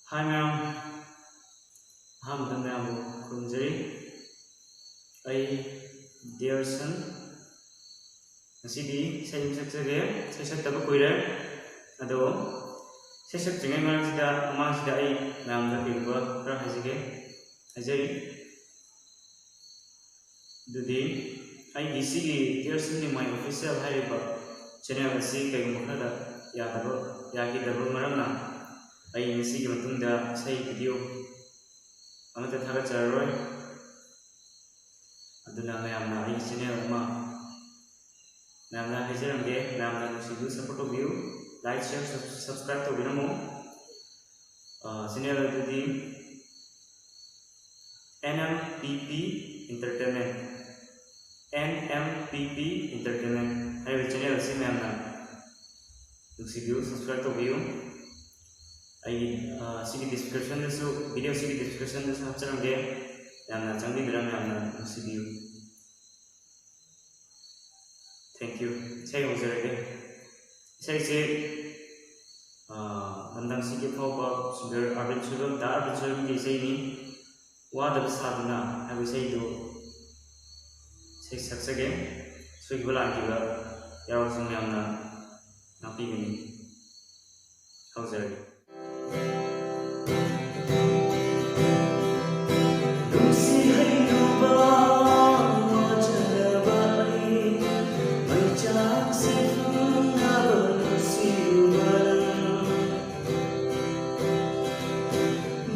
Hi ma'am, hamdan ma'am kunjari. Ai dear son, masidi saya saksage, saya sakta kuirer. Ado, saya sakjingai mana sida, ama sida ai ma'am da pilgua kara hajige, hajari. Dudi, ai gisi dear son ni my official hariba channel asi kai mukada ya dabo maramna. Ai ngasi gi matungda sai video amata thagajaroi aduna mayamna ai channel ma namna hajaramge namna nusidu support view like share subscribe to binamo channel adudi NMPP Entertainment hai channel si mayamna nusidu subscribe to view ai sigi description desu video sigi description desu hapcharamge yamna changbi biram yamna nusibiu. Thank you. Saya uzarege. Saya se andang sigi phauba singer Arvind Suram da Arvind Suram ki sei ni wada sadna hai sei do sei saksage sui bolan ki ba yaw sung yamna napi ni uzarege.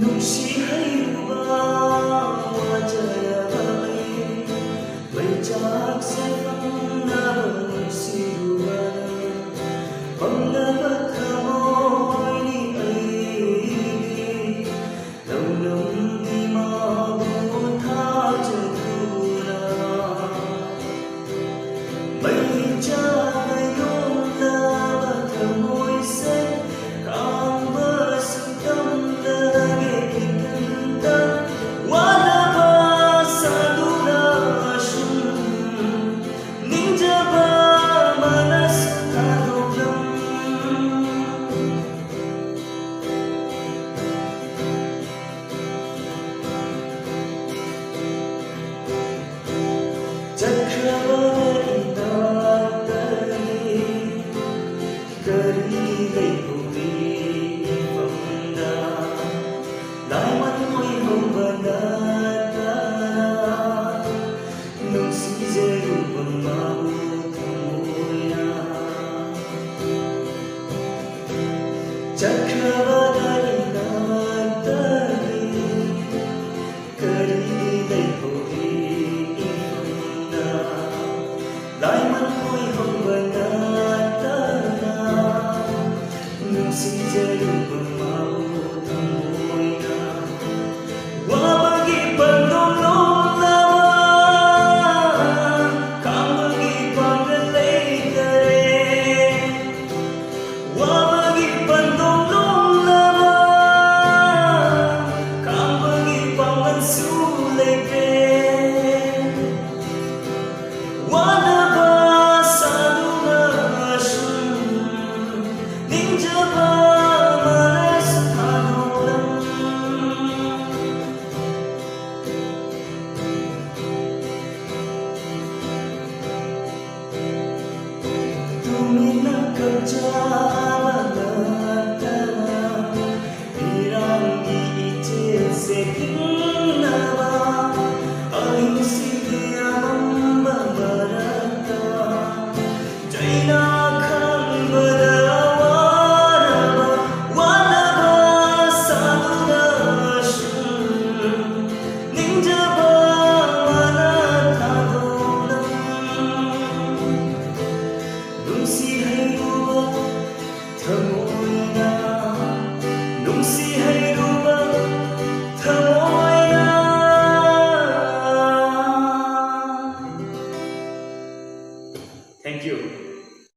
Nung si